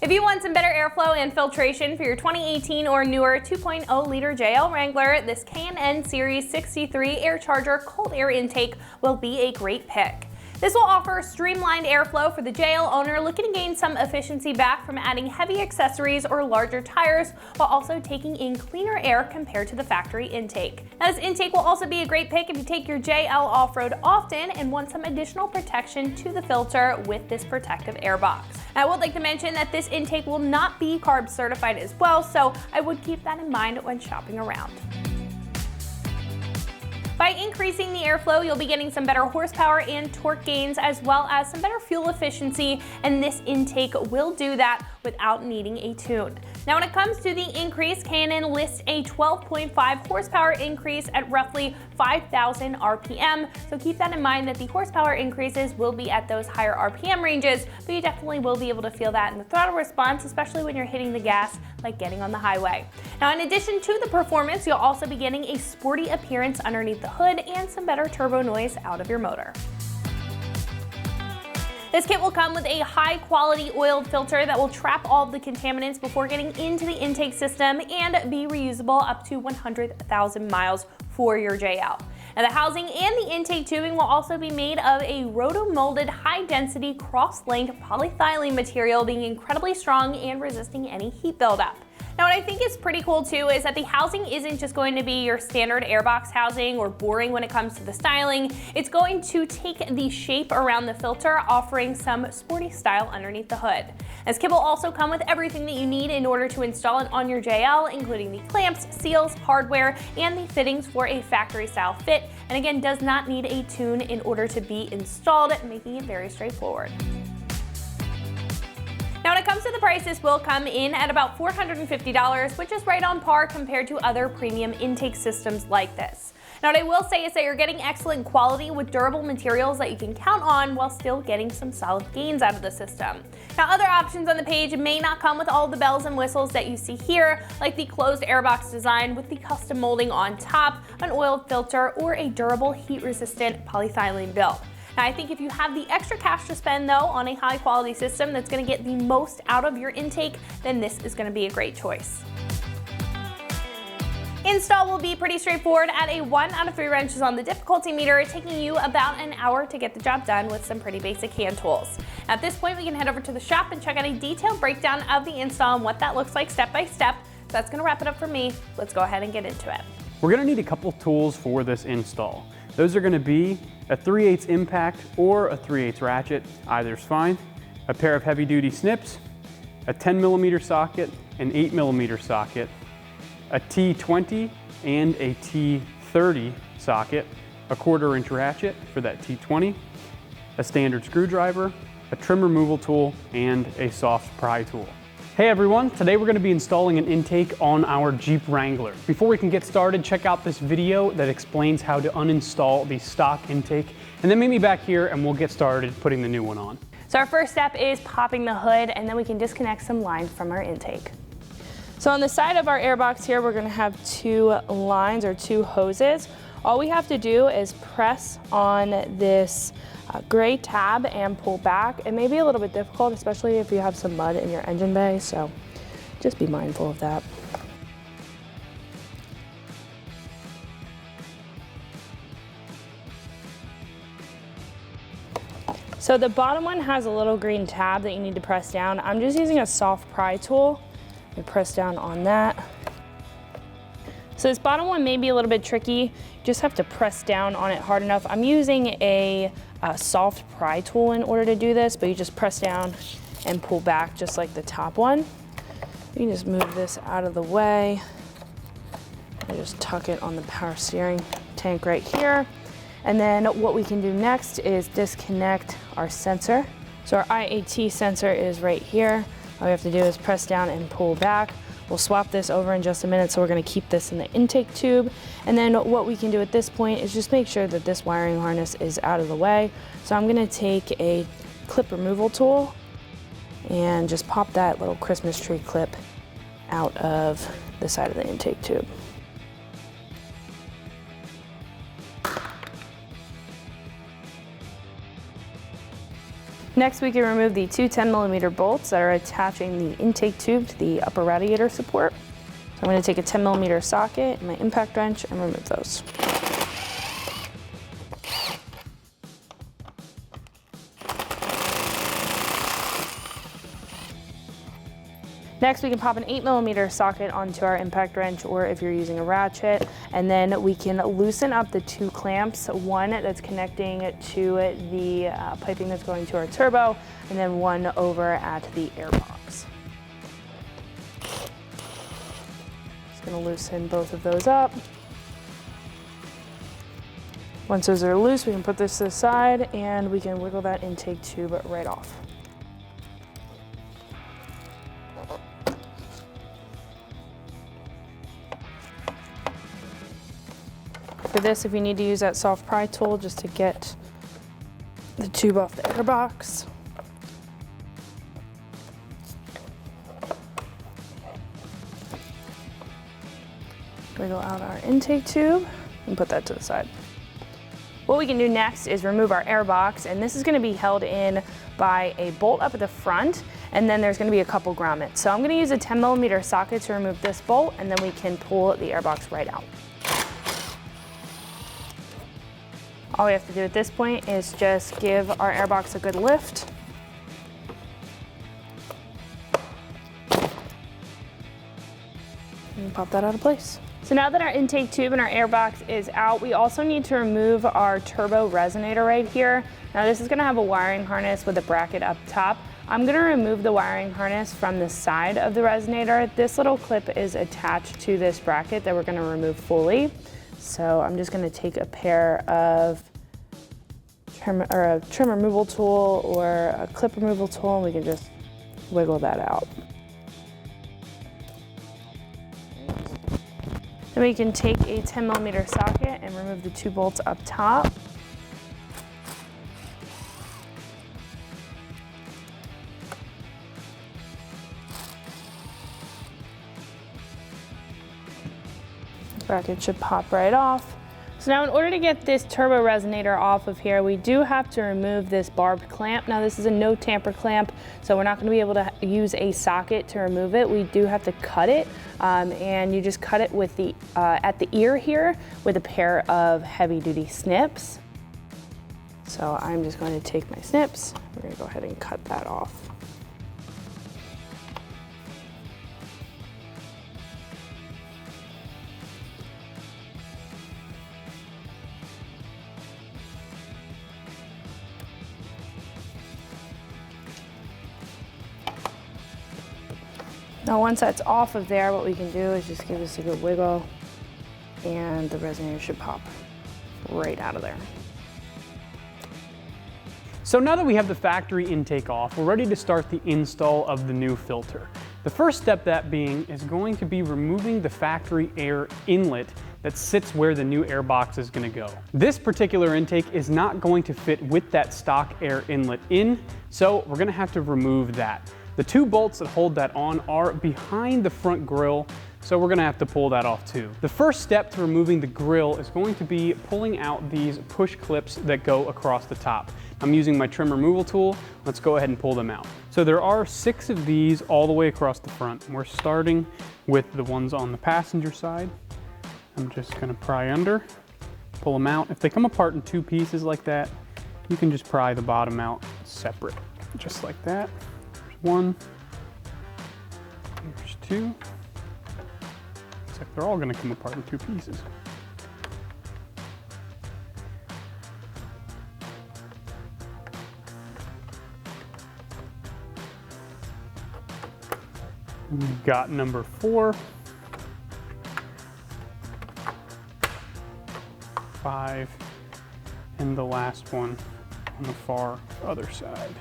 If you want some better airflow and filtration for your 2018 or newer 2.0 liter JL Wrangler, this K&N Series 63 Air Charger cold air intake will be a great pick. This will offer streamlined airflow for the JL owner looking to gain some efficiency back from adding heavy accessories or larger tires, while also taking in cleaner air compared to the factory intake. Now, this intake will also be a great pick if you take your JL off-road often and want some additional protection to the filter with this protective air box. I would like to mention that this intake will not be CARB certified as well, so I would keep that in mind when shopping around. By increasing the airflow, you'll be getting some better horsepower and torque gains, as well as some better fuel efficiency, and this intake will do that without needing a tune. Now, when it comes to the increase, K&N lists a 12.5 horsepower increase at roughly 5,000 RPM, so keep that in mind that the horsepower increases will be at those higher RPM ranges, but you definitely will be able to feel that in the throttle response, especially when you're hitting the gas like getting on the highway. Now, in addition to the performance, you'll also be getting a sporty appearance underneath the hood and some better turbo noise out of your motor. This kit will come with a high-quality oiled filter that will trap all of the contaminants before getting into the intake system and be reusable up to 100,000 miles for your JL. Now, the housing and the intake tubing will also be made of a roto-molded high-density cross-linked polyethylene material, being incredibly strong and resisting any heat buildup. Now, what I think is pretty cool too is that the housing isn't just going to be your standard airbox housing or boring when it comes to the styling. It's going to take the shape around the filter, offering some sporty style underneath the hood. This kit will also come with everything that you need in order to install it on your JL, including the clamps, seals, hardware, and the fittings for a factory style fit, and again, does not need a tune in order to be installed, making it very straightforward. Now, when it comes to the price, this will come in at about $450, which is right on par compared to other premium intake systems like this. Now, what I will say is that you're getting excellent quality with durable materials that you can count on while still getting some solid gains out of the system. Now, other options on the page may not come with all the bells and whistles that you see here, like the closed airbox design with the custom molding on top, an oiled filter, or a durable heat-resistant polyethylene build. Now, I think if you have the extra cash to spend, though, on a high-quality system that's going to get the most out of your intake, then this is going to be a great choice. Install will be pretty straightforward at a 1 out of 3 wrenches on the difficulty meter, taking you about an hour to get the job done with some pretty basic hand tools. At this point, we can head over to the shop and check out a detailed breakdown of the install and what that looks like step by step. So that's going to wrap it up for me. Let's go ahead and get into it. We're going to need a couple tools for this install. Those are going to be a 3/8 impact or a 3/8 ratchet, either's fine, a pair of heavy-duty snips, a 10mm socket, an 8mm socket, a T20 and a T30 socket, a 1/4 inch ratchet for that T20, a standard screwdriver, a trim removal tool, and a soft pry tool. Hey everyone, today we're going to be installing an intake on our Jeep Wrangler. Before we can get started, check out this video that explains how to uninstall the stock intake, and then meet me back here and we'll get started putting the new one on. So our first step is popping the hood, and then we can disconnect some line from our intake. So on the side of our airbox here, we're going to have 2 lines or 2 hoses. All we have to do is press on this gray tab and pull back. It may be a little bit difficult, especially if you have some mud in your engine bay, so just be mindful of that. So the bottom one has a little green tab that you need to press down. I'm just using a soft pry tool. You press down on that. So this bottom one may be a little bit tricky. You just have to press down on it hard enough. I'm using a soft pry tool in order to do this, but you just press down and pull back just like the top one. You can just move this out of the way. I just tuck it on the power steering tank right here. And then what we can do next is disconnect our sensor. So our IAT sensor is right here. All we have to do is press down and pull back. We'll swap this over in just a minute, so we're going to keep this in the intake tube. And then what we can do at this point is just make sure that this wiring harness is out of the way. So I'm going to take a clip removal tool and just pop that little Christmas tree clip out of the side of the intake tube. Next, we can remove the two 10mm bolts that are attaching the intake tube to the upper radiator support. So I'm going to take a 10mm socket and my impact wrench and remove those. Next, we can pop an 8mm socket onto our impact wrench, or if you're using a ratchet, and then we can loosen up the two clamps, one that's connecting to the piping that's going to our turbo, and then one over at the airbox. Just gonna loosen both of those up. Once those are loose, we can put this to the side and we can wiggle that intake tube right off. For this, if you need to use that soft pry tool just to get the tube off the airbox. Wiggle out our intake tube and put that to the side. What we can do next is remove our airbox, and this is going to be held in by a bolt up at the front, and then there's going to be a couple grommets. So I'm going to use a 10mm socket to remove this bolt, and then we can pull the airbox right out. All we have to do at this point is just give our airbox a good lift. And pop that out of place. So now that our intake tube and our airbox is out, we also need to remove our turbo resonator right here. Now this is gonna have a wiring harness with a bracket up top. I'm gonna remove the wiring harness from the side of the resonator. This little clip is attached to this bracket that we're gonna remove fully. So I'm just gonna take a pair of a trim removal tool or a clip removal tool, and we can just wiggle that out. Then we can take a 10mm socket and remove the two bolts up top. The bracket should pop right off. So now in order to get this turbo resonator off of here, we do have to remove this barbed clamp. Now this is a no tamper clamp, so we're not going to be able to use a socket to remove it. We do have to cut it, and you just cut it with the at the ear here with a pair of heavy duty snips. So I'm just going to take my snips. We're going to go ahead and cut that off. Now once that's off of there, what we can do is just give this a good wiggle, and the resonator should pop right out of there. So now that we have the factory intake off, we're ready to start the install of the new filter. The first step, that being, is going to be removing the factory air inlet that sits where the new air box is going to go. This particular intake is not going to fit with that stock air inlet in, so we're going to have to remove that. The two bolts that hold that on are behind the front grille, so we're gonna have to pull that off too. The first step to removing the grille is going to be pulling out these push clips that go across the top. I'm using my trim removal tool. Let's go ahead and pull them out. So there are 6 of these all the way across the front. We're starting with the ones on the passenger side. I'm just gonna pry under, pull them out. If they come apart in 2 pieces like that, you can just pry the bottom out separate, just like that. 1, there's 2. Looks like they're all going to come apart in 2 pieces. We've got number 4, 5, and the last one on the far other side.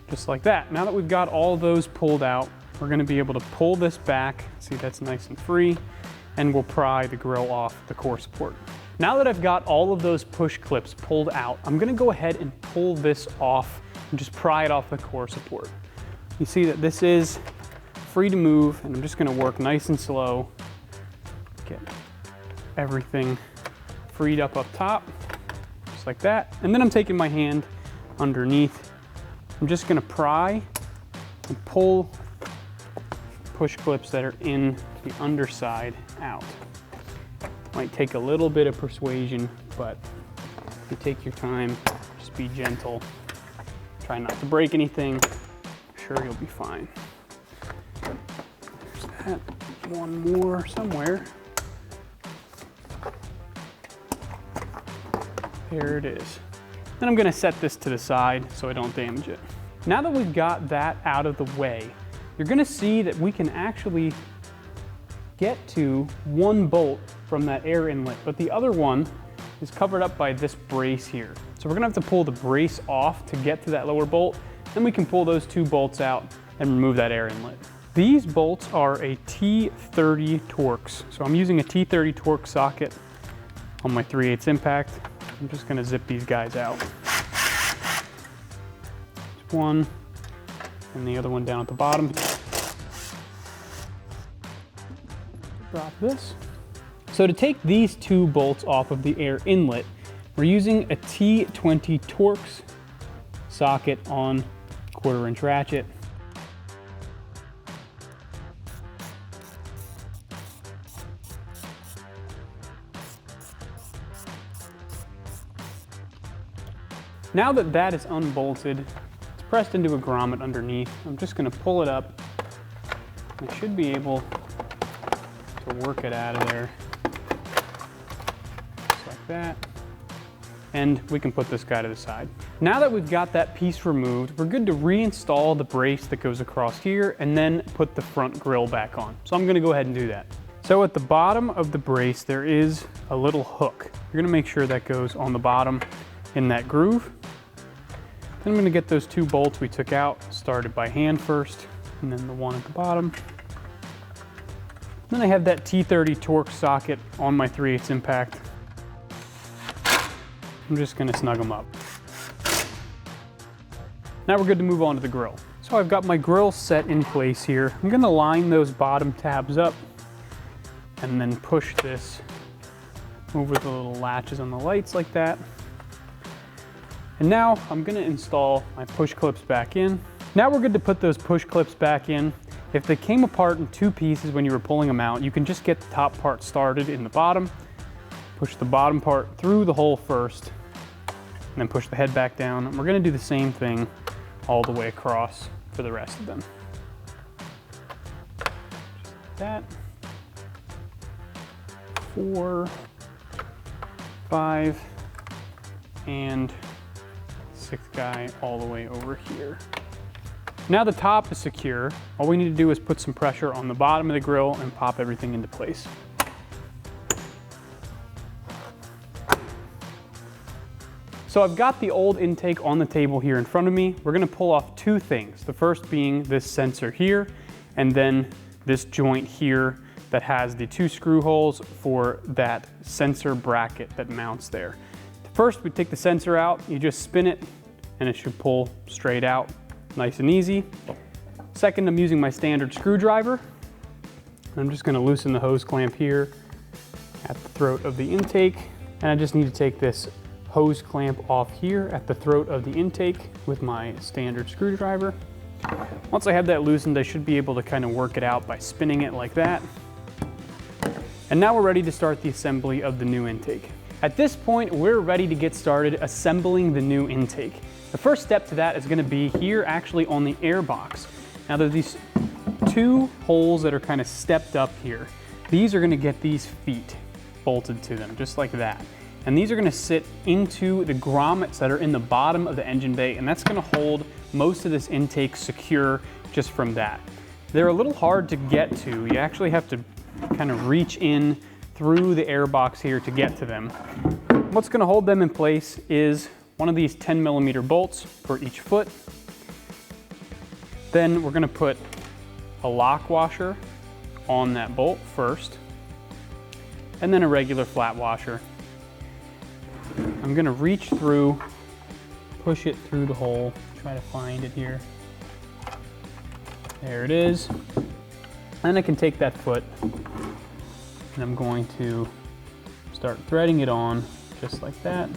Just like that. Now that we've got all those pulled out, we're going to be able to pull this back. See, that's nice and free, and we'll pry the grill off the core support. Now that I've got all of those push clips pulled out, I'm going to go ahead and pull this off and just pry it off the core support. You see that this is free to move, and I'm just going to work nice and slow, get everything freed up top, just just like that. And then I'm taking my hand underneath. I'm just gonna pry and pull push clips that are in the underside out. Might take a little bit of persuasion, but if you take your time, just be gentle. Try not to break anything. I'm sure you'll be fine. There's that. One more somewhere. There it is. Then I'm gonna set this to the side so I don't damage it. Now that we've got that out of the way, you're gonna see that we can actually get to one bolt from that air inlet, but the other one is covered up by this brace here. So we're gonna have to pull the brace off to get to that lower bolt, then we can pull those two bolts out and remove that air inlet. These bolts are a T30 Torx. So I'm using a T30 Torx socket on my 3/8 impact. I'm just gonna zip these guys out. There's one, and the other one down at the bottom. Drop this. So to take these two bolts off of the air inlet, we're using a T20 Torx socket on 1/4 inch ratchet. Now that that is unbolted, it's pressed into a grommet underneath. I'm just gonna pull it up. I should be able to work it out of there. Just like that. And we can put this guy to the side. Now that we've got that piece removed, we're good to reinstall the brace that goes across here and then put the front grille back on. So I'm gonna go ahead and do that. So at the bottom of the brace, there is a little hook. You're gonna make sure that goes on the bottom in that groove. Then I'm gonna get those two bolts we took out, started by hand first, and then the one at the bottom. Then I have that T30 Torx socket on my 3/8 impact. I'm just gonna snug them up. Now we're good to move on to the grill. So I've got my grill set in place here. I'm gonna line those bottom tabs up and then push this over the little latches on the lights like that. And now I'm gonna install my push clips back in. Now we're good to put those push clips back in. If they came apart in two pieces when you were pulling them out, you can just get the top part started in the bottom, push the bottom part through the hole first, and then push the head back down. And we're gonna do the same thing all the way across for the rest of them. Just like that. 4, 5, and 6th guy all the way over here. Now the top is secure. All we need to do is put some pressure on the bottom of the grill and pop everything into place. So I've got the old intake on the table here in front of me. We're gonna pull off two things. The first being this sensor here, and then this joint here that has the two screw holes for that sensor bracket that mounts there. First, we take the sensor out, you just spin it, and it should pull straight out, nice and easy. Second, I'm using my standard screwdriver. I'm just gonna loosen the hose clamp here at the throat of the intake, and I just need to take this hose clamp off here at the throat of the intake with my standard screwdriver. Once I have that loosened, I should be able to kind of work it out by spinning it like that. And now we're ready to start the assembly of the new intake. At this point, we're ready to get started assembling the new intake. The first step to that is gonna be here actually on the air box. Now there's these two holes that are kind of stepped up here. These are gonna get these feet bolted to them, just like that. And these are gonna sit into the grommets that are in the bottom of the engine bay, and that's gonna hold most of this intake secure just from that. They're a little hard to get to. You actually have to kind of reach in through the air box here to get to them. What's gonna hold them in place is one of these 10mm bolts for each foot. Then we're gonna put a lock washer on that bolt first, and then a regular flat washer. I'm gonna reach through, push it through the hole, try to find it here. There it is. Then I can take that foot and I'm going to start threading it on just like that.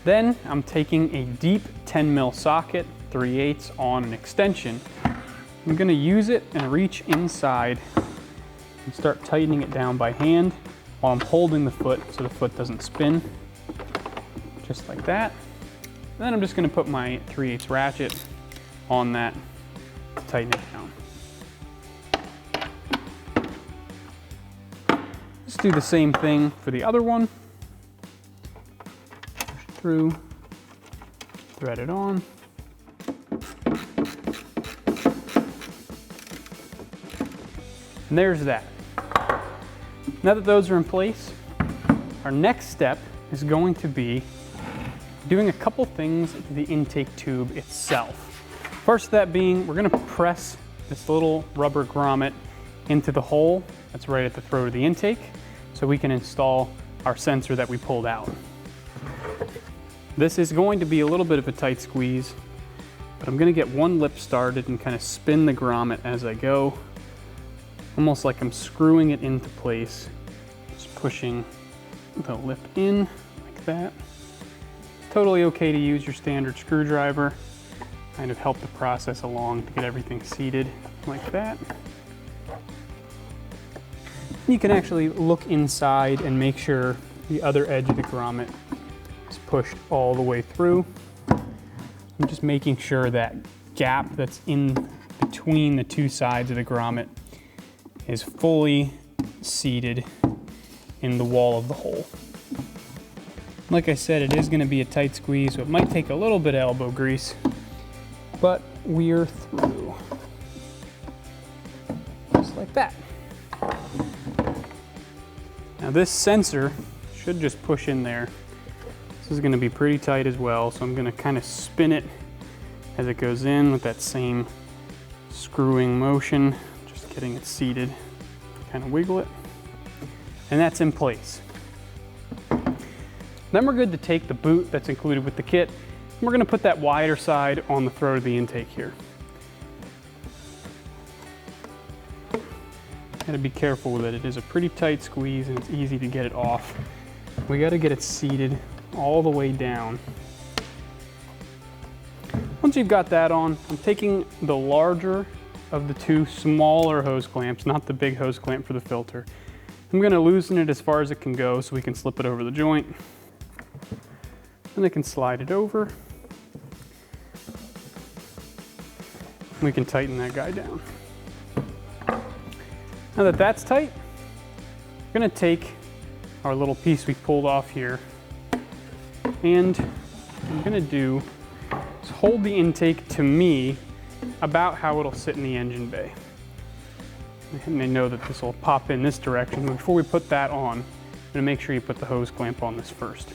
Then I'm taking a deep 10 mil socket, 3/8 on an extension. I'm gonna use it and reach inside and start tightening it down by hand while I'm holding the foot so the foot doesn't spin, just like that. Then I'm just gonna put my 3/8 ratchet on that to tighten it down. Let's do the same thing for the other one. Push through, thread it on. And there's that. Now that those are in place, our next step is going to be doing a couple things to the intake tube itself. First, that being, we're gonna press this little rubber grommet into the hole that's right at the throat of the intake so we can install our sensor that we pulled out. This is going to be a little bit of a tight squeeze, but I'm gonna get one lip started and kind of spin the grommet as I go, almost like I'm screwing it into place, just pushing the lip in like that. Totally okay to use your standard screwdriver, kind of help the process along to get everything seated like that. You can actually look inside and make sure the other edge of the grommet is pushed all the way through. I'm just making sure that gap that's in between the two sides of the grommet is fully seated in the wall of the hole. Like I said, it is going to be a tight squeeze, so it might take a little bit of elbow grease, but we're through. Just like that. Now this sensor should just push in there. This is going to be pretty tight as well, so I'm going to kind of spin it as it goes in with that same screwing motion, just getting it seated. Kind of wiggle it, and that's in place. Then we're good to take the boot that's included with the kit, and we're going to put that wider side on the throat of the intake here. Gotta be careful with it. It is a pretty tight squeeze and it's easy to get it off. We gotta get it seated all the way down. Once you've got that on, I'm taking the larger of the two smaller hose clamps, not the big hose clamp for the filter. I'm gonna loosen it as far as it can go so we can slip it over the joint. And I can slide it over. We can tighten that guy down. Now that that's tight, we're gonna take our little piece we pulled off here, and what I'm gonna do is hold the intake to me about how it'll sit in the engine bay. And they know that this will pop in this direction. But before we put that on, I'm gonna make sure you put the hose clamp on this first.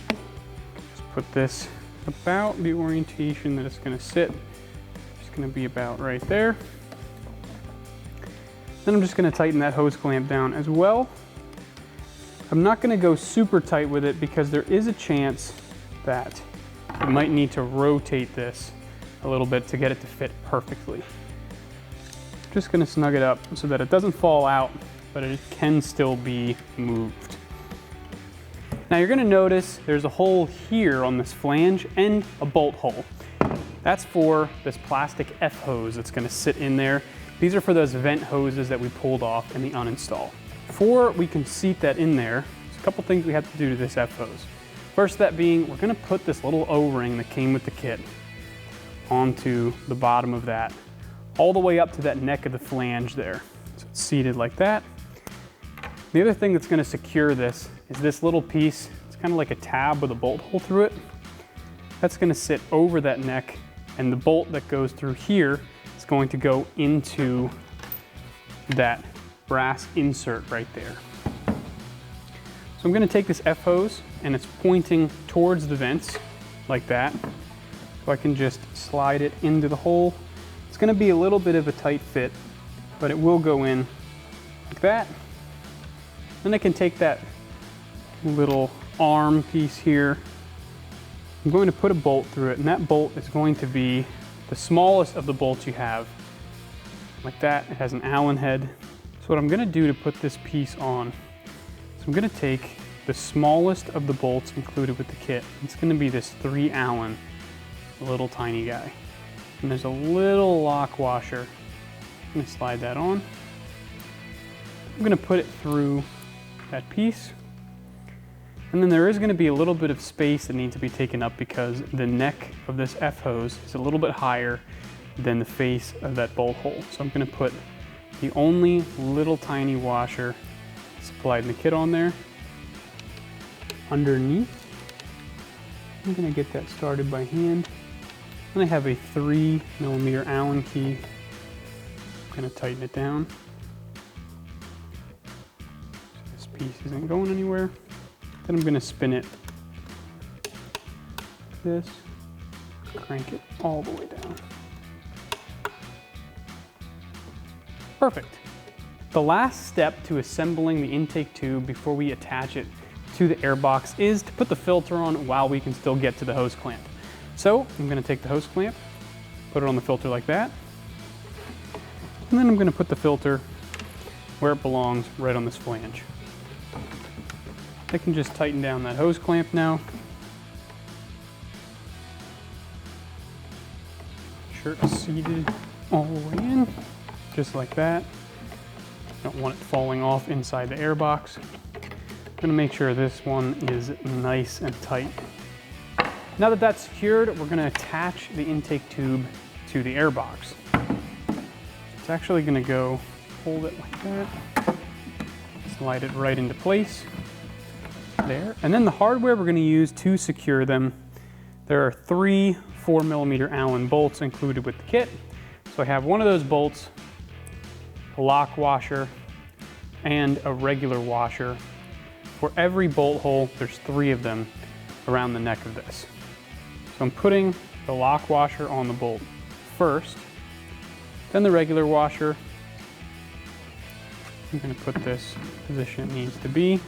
Just put this about the orientation that it's gonna sit. It's gonna be about right there. Then I'm just gonna tighten that hose clamp down as well. I'm not gonna go super tight with it because there is a chance that you might need to rotate this a little bit to get it to fit perfectly. Just gonna snug it up so that it doesn't fall out, but it can still be moved. Now you're gonna notice there's a hole here on this flange and a bolt hole. That's for this plastic F hose that's gonna sit in there. These are for those vent hoses that we pulled off in the uninstall. Before we can seat that in there, there's a couple things we have to do to this F hose. First, that being, we're gonna put this little O-ring that came with the kit onto the bottom of that, all the way up to that neck of the flange there. So it's seated like that. The other thing that's gonna secure this is this little piece. It's kind of like a tab with a bolt hole through it. That's gonna sit over that neck, and the bolt that goes through here is going to go into that brass insert right there. So I'm gonna take this F hose and it's pointing towards the vents like that. So I can just slide it into the hole. It's gonna be a little bit of a tight fit, but it will go in like that. Then I can take that little arm piece here. I'm going to put a bolt through it, and that bolt is going to be the smallest of the bolts you have. Like that, it has an Allen head. So what I'm gonna do to put this piece on, is I'm gonna take the smallest of the bolts included with the kit. It's going to be this 3 Allen, little tiny guy. And there's a little lock washer. I'm going to slide that on. I'm going to put it through that piece. And then there is going to be a little bit of space that needs to be taken up because the neck of this F-hose is a little bit higher than the face of that bolt hole. So I'm going to put the only little tiny washer supplied in the kit on there underneath. I'm going to get that started by hand. And I have a 3mm Allen key. I'm going to tighten it down. So this piece isn't going anywhere. Then I'm going to spin it like this, crank it all the way down. Perfect. The last step to assembling the intake tube before we attach it to the airbox is to put the filter on while we can still get to the hose clamp. So I'm going to take the hose clamp, put it on the filter like that, and then I'm going to put the filter where it belongs, right on this flange. I can just tighten down that hose clamp now. Shirt seated all the way in, just like that. Don't want it falling off inside the airbox. I'm gonna make sure this one is nice and tight. Now that that's secured, we're gonna attach the intake tube to the airbox. It's actually gonna go, hold it like that, slide it right into place. There. And then the hardware we're going to use to secure them, there are 3 4mm Allen bolts included with the kit. So I have one of those bolts, a lock washer, and a regular washer. For every bolt hole, there's 3 of them around the neck of this. So I'm putting the lock washer on the bolt first, then the regular washer. I'm going to put this position it needs to be.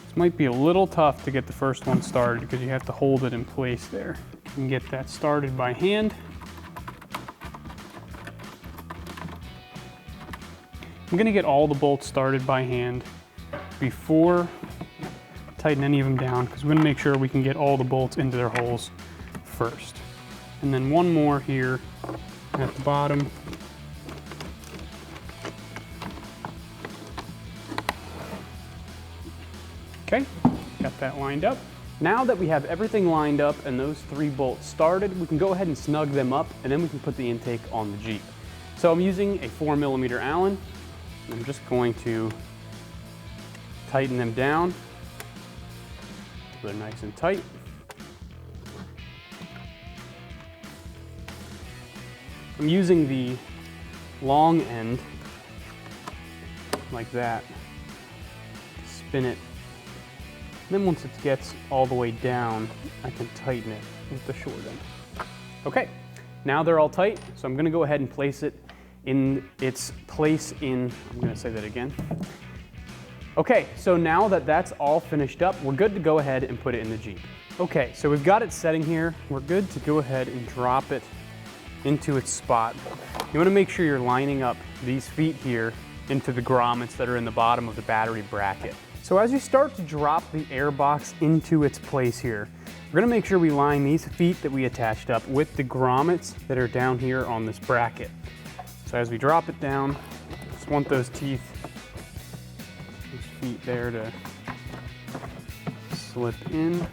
This might be a little tough to get the first one started because you have to hold it in place there. You can get that started by hand. I'm going to get all the bolts started by hand before tighten any of them down because we're going to make sure we can get all the bolts into their holes first. And then one more here at the bottom. Okay, got that lined up. Now that we have everything lined up and those 3 bolts started, we can go ahead and snug them up and then we can put the intake on the Jeep. So I'm using a 4mm Allen. And I'm just going to tighten them down so they're nice and tight. I'm using the long end like that, spin it. Then once it gets all the way down, I can tighten it with the short end. Okay, now they're all tight, so I'm gonna go ahead and place it in its place in, I'm gonna say that again. Okay, so now that that's all finished up, we're good to go ahead and put it in the Jeep. Okay, so we've got it setting here. We're good to go ahead and drop it into its spot. You wanna make sure you're lining up these feet here into the grommets that are in the bottom of the battery bracket. So as you start to drop the airbox into its place here, we're gonna make sure we line these feet that we attached up with the grommets that are down here on this bracket. So as we drop it down, just want those teeth, those feet there to slip in. You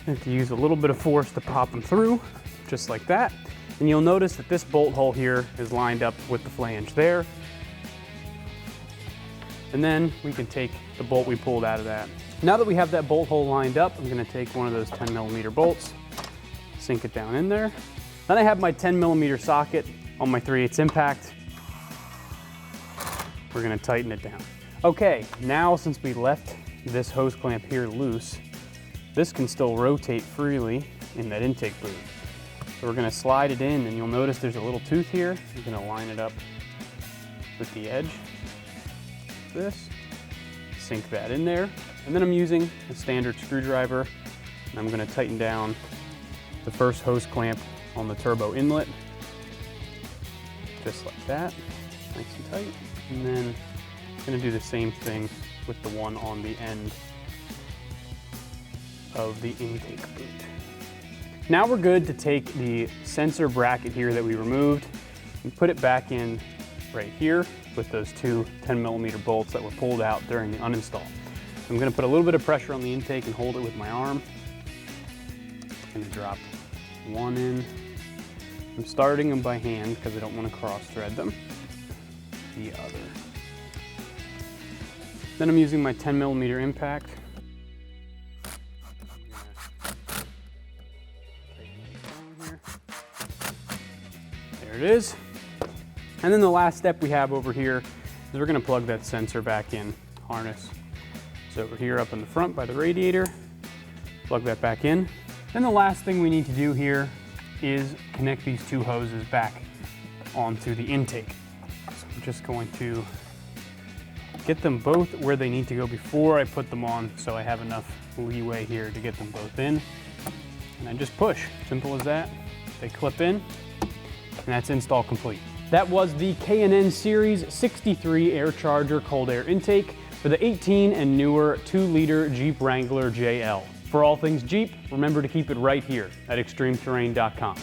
have to use a little bit of force to pop them through, just like that. And you'll notice that this bolt hole here is lined up with the flange there. And then we can take the bolt we pulled out of that. Now that we have that bolt hole lined up, I'm gonna take one of those 10mm bolts, sink it down in there. Then I have my 10mm socket on my 3/8 impact. We're gonna tighten it down. Okay, now since we left this hose clamp here loose, this can still rotate freely in that intake boot. So we're gonna slide it in and you'll notice there's a little tooth here. You're gonna line it up with the edge. This, sink that in there. And then I'm using a standard screwdriver and I'm gonna tighten down the first hose clamp on the turbo inlet, just like that, nice and tight. And then Gonna do the same thing with the one on the end of the intake boot. Now we're good to take the sensor bracket here that we removed and put it back in right here with those two 10mm bolts that were pulled out during the uninstall. I'm gonna put a little bit of pressure on the intake and hold it with my arm. I'm gonna drop one in. I'm starting them by hand because I don't want to cross thread them. The other. Then I'm using my 10mm impact. There it is. And then the last step we have over here is we're going to plug that sensor back in harness. So over here up in the front by the radiator, plug that back in. Then the last thing we need to do here is connect these two hoses back onto the intake. So I'm just going to get them both where they need to go before I put them on, so I have enough leeway here to get them both in. And I just push, simple as that. They clip in, and that's install complete. That was the K&N Series 63 Air Charger cold air intake for the 18 and newer 2-liter Jeep Wrangler JL. For all things Jeep, remember to keep it right here at extremeterrain.com.